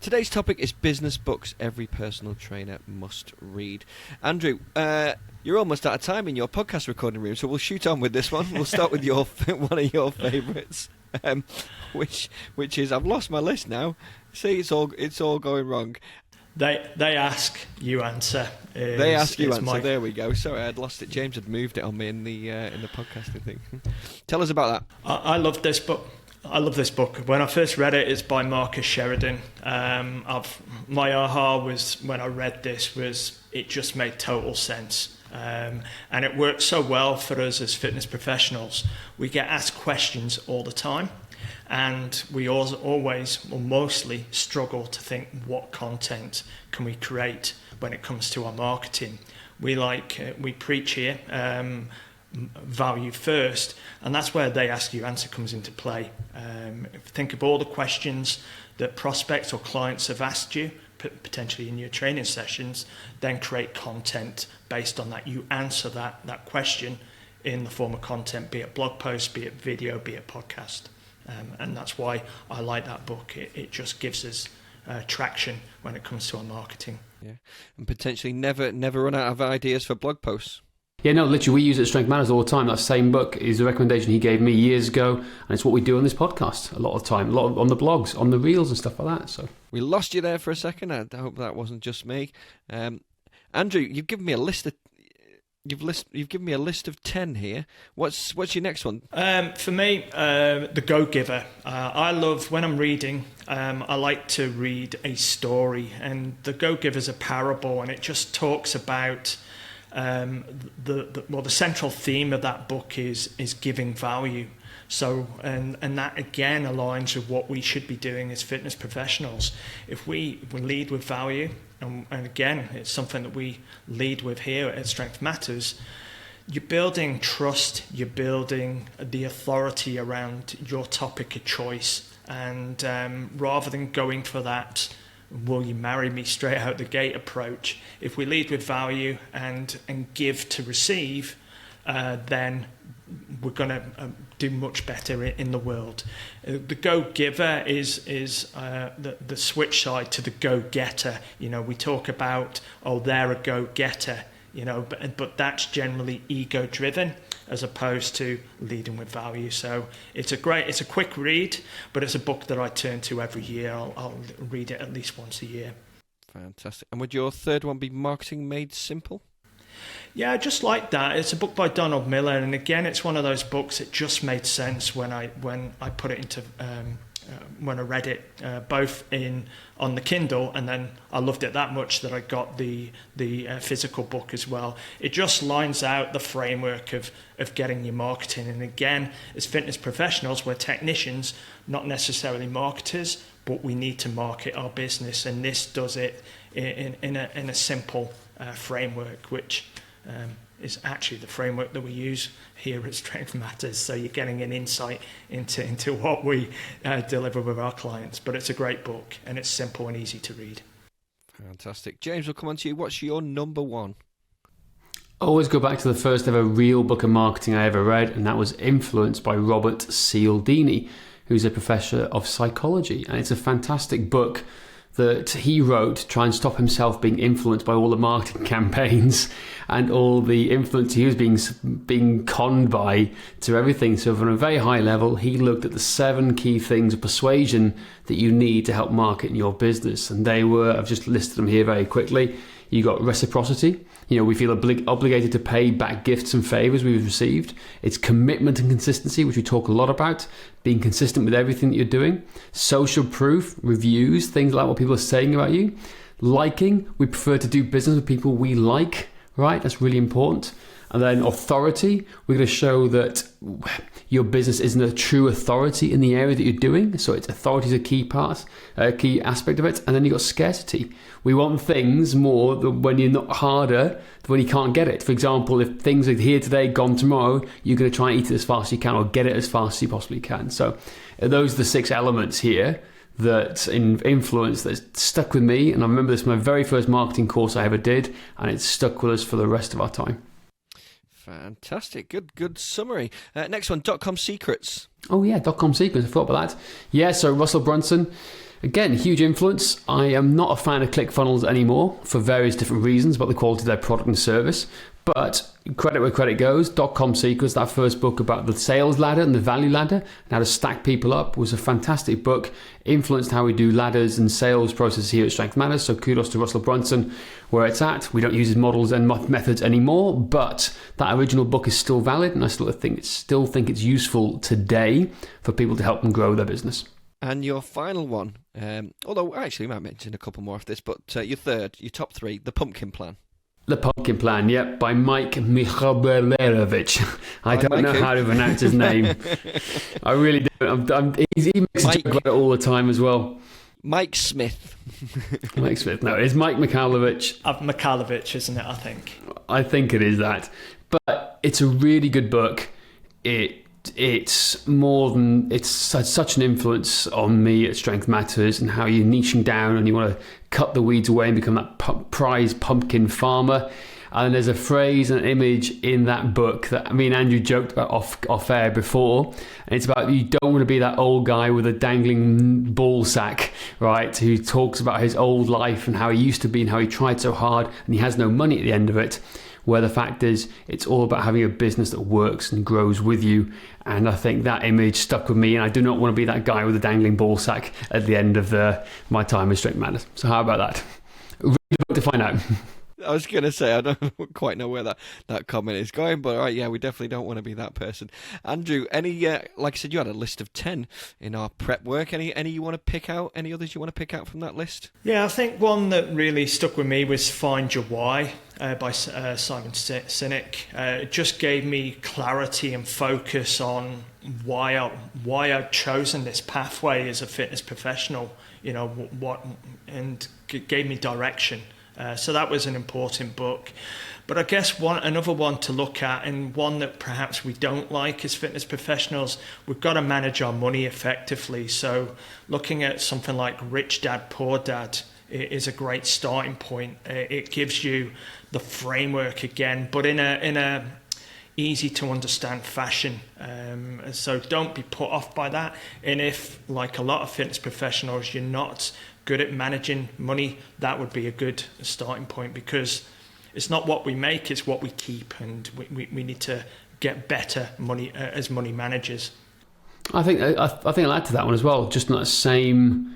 Today's topic is business books every personal trainer must read. Andrew, you're almost out of time in your podcast recording room, so we'll shoot on with this one. We'll start with your one of your favourites, which is, I've lost my list now. See, it's all going wrong. They ask, you answer. They ask, you answer. There we go. Sorry, I'd lost it. James had moved it on me in the podcasting thing. Tell us about that. I love this book. When I first read it, it's by Marcus Sheridan. My aha was when I read this was it just made total sense. And it works so well for us as fitness professionals. We get asked questions all the time. And we always, or mostly, struggle to think what content can we create when it comes to our marketing. We preach here, value first, and that's where they ask you answer comes into play. Think of all the questions that prospects or clients have asked you, potentially in your training sessions, then create content based on that. You answer that question in the form of content, be it blog post, be it video, be it podcast. And that's why I like that book. It just gives us traction when it comes to our marketing. Yeah, and potentially never run out of ideas for blog posts. Yeah, no, literally, we use it at Strength Matters all the time. That same book is a recommendation he gave me years ago, and it's what we do on this podcast a lot of the time, on the blogs, on the reels and stuff like that. So we lost you there for a second. I hope that wasn't just me. Andrew, you've given me a list of. You've given me a list of 10 here. What's your next one? For me, The Go-Giver. I love, when I'm reading, I like to read a story. And The Go-Giver is a parable, and it just talks about the central theme of that book is giving value. So, and that again aligns with what we should be doing as fitness professionals. If we lead with value, and again, it's something that we lead with here at Strength Matters, you're building trust, you're building the authority around your topic of choice. And rather than going for that, will you marry me straight out the gate approach, if we lead with value and give to receive, then we're going to do much better in the world. The go-giver is the switch side to the go-getter. You know, we talk about, they're a go-getter, you know, but that's generally ego-driven as opposed to leading with value. So it's a quick read, but it's a book that I turn to every year. I'll read it at least once a year. Fantastic. And would your third one be Marketing Made Simple? Yeah, I just like that. It's a book by Donald Miller, and again, it's one of those books that just made sense when I put it into when I read it, both on the Kindle, and then I loved it that much that I got the physical book as well. It just lines out the framework of getting your marketing. And again, as fitness professionals, we're technicians, not necessarily marketers, but we need to market our business, and this does it in a simple framework, which is actually the framework that we use here at Strength Matters. So you're getting an insight into what we deliver with our clients. But it's a great book, and it's simple and easy to read. Fantastic. James, we'll come on to you. What's your number one? I always go back to the first ever real book of marketing I ever read, and that was Influence by Robert Cialdini, who's a professor of psychology. And it's a fantastic book that he wrote to try and stop himself being influenced by all the marketing campaigns and all the influence he was being conned by to everything. So from a very high level, he looked at the 7 key things of persuasion that you need to help market in your business. And they were, I've just listed them here very quickly. You got reciprocity. You know, we feel obligated to pay back gifts and favors we've received. It's commitment and consistency, which we talk a lot about, being consistent with everything that you're doing. Social proof, reviews, things like what people are saying about you. Liking, we prefer to do business with people we like, right? That's really important. And then authority, we're going to show that your business isn't a true authority in the area that you're doing. So it's authority is a key part, a key aspect of it. And then you've got scarcity. We want things more than when you're not harder than when you can't get it. For example, if things are here today, gone tomorrow, you're going to try and eat it as fast as you can or get it as fast as you possibly can. So those are the 6 elements here that influence that stuck with me. And I remember this from my very first marketing course I ever did, and it's stuck with us for the rest of our time. Fantastic. Good summary. Next one, .com secrets. Oh yeah, .com secrets. I forgot about that. Yeah, so Russell Brunson, Again, huge influence. I am not a fan of ClickFunnels anymore for various different reasons about the quality of their product and service. But credit where credit goes, .com Secrets, that first book about the sales ladder and the value ladder and how to stack people up was a fantastic book, influenced how we do ladders and sales processes here at Strength Matters. So kudos to Russell Brunson where it's at. We don't use his models and methods anymore, but that original book is still valid, and I still think it's useful today for people to help them grow their business. And your final one, although actually we might mention a couple more of this, but your top three, The Pumpkin Plan. The Pumpkin Plan, yep, by Mike Mikhailovich. I don't know how to pronounce his name. I really don't. He makes a joke about it all the time as well. Mike Smith. Mike Smith. No, it's Mike Mikhailovich. Mikhailovich, isn't it, I think? I think it is that. But it's a really good book. It's more than, it's had such an influence on me at Strength Matters and how you're niching down and you want to cut the weeds away and become that prize pumpkin farmer. And there's a phrase and an image in that book that me and Andrew joked about off air before. And it's about, you don't want to be that old guy with a dangling ball sack, right? Who talks about his old life and how he used to be and how he tried so hard and he has no money at the end of it. Where the fact is, it's all about having a business that works and grows with you. And I think that image stuck with me, and I do not want to be that guy with a dangling ball sack at the end of my time with Strength Matters. So how about that? Read the book to find out. I was going to say, I don't quite know where that comment is going, but all right, yeah, we definitely don't want to be that person. Andrew, any, like I said, you had a list of 10 in our prep work. Any you want to pick out? Any others you want to pick out from that list? Yeah, I think one that really stuck with me was Find Your Why by Simon Sinek. It just gave me clarity and focus on why I'd chosen this pathway as a fitness professional, and it gave me direction. So that was an important book. But I guess another one to look at, and one that perhaps we don't like as fitness professionals, we've got to manage our money effectively. So looking at something like Rich Dad, Poor Dad is a great starting point. It gives you the framework again, but in a easy to understand fashion. So don't be put off by that. And if, like a lot of fitness professionals, you're not good at managing money, that would be a good starting point, because it's not what we make, it's what we keep, and we need to get better money as money managers. I think I'll add to that one as well, just not the same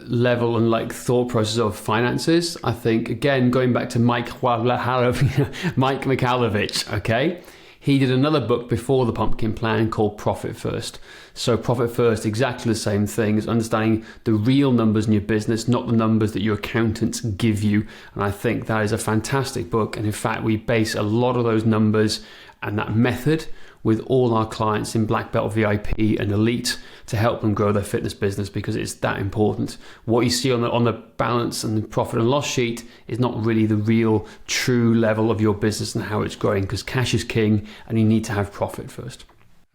level and thought process of finances. I think, again, going back to Mike Mikhailovich, okay? He did another book before The Pumpkin Plan called Profit First. So Profit First, exactly the same thing, is understanding the real numbers in your business, not the numbers that your accountants give you. And I think that is a fantastic book. And in fact, we base a lot of those numbers and that method with all our clients in Black Belt, VIP and Elite to help them grow their fitness business, because it's that important. What you see on the balance and the profit and loss sheet is not really the real true level of your business and how it's growing, because cash is king and you need to have profit first.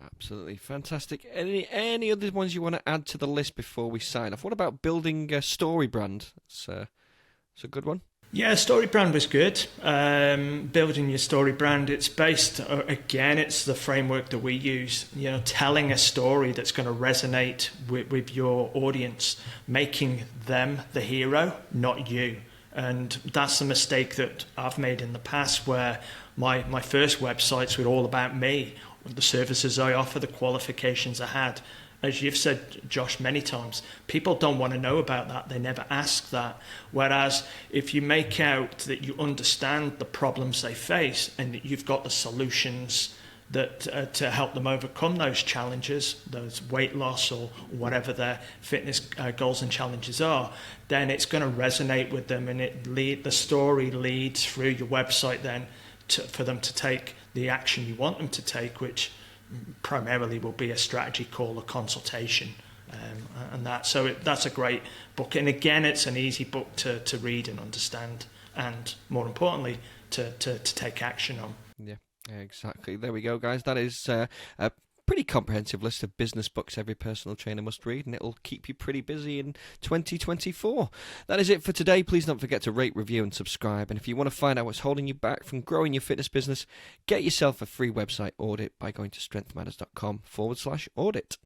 Absolutely fantastic. Any other ones you want to add to the list before we sign off? What about building a story brand? It's a good one. Yeah, story brand was good. Building your story brand, it's based, again, it's the framework that we use, telling a story that's going to resonate with your audience, making them the hero, not you. And that's the mistake that I've made in the past, where my first websites were all about me, the services I offer, the qualifications I had. As you've said, Josh, many times, people don't want to know about that. They never ask that. Whereas if you make out that you understand the problems they face and that you've got the solutions that to help them overcome those challenges, those weight loss or whatever their fitness goals and challenges are, then it's going to resonate with them, and the story leads through your website then for them to take the action you want them to take, which primarily will be a strategy call, a consultation, and that. So that's a great book, and again, it's an easy book to read and understand, and more importantly, to take action on. Yeah, exactly. There we go, guys. That is a pretty comprehensive list of business books every personal trainer must read, and it'll keep you pretty busy in 2024. That is it for today. Please don't forget to rate, review and subscribe. And if you want to find out what's holding you back from growing your fitness business, get yourself a free website audit by going to strengthmatters.com/audit.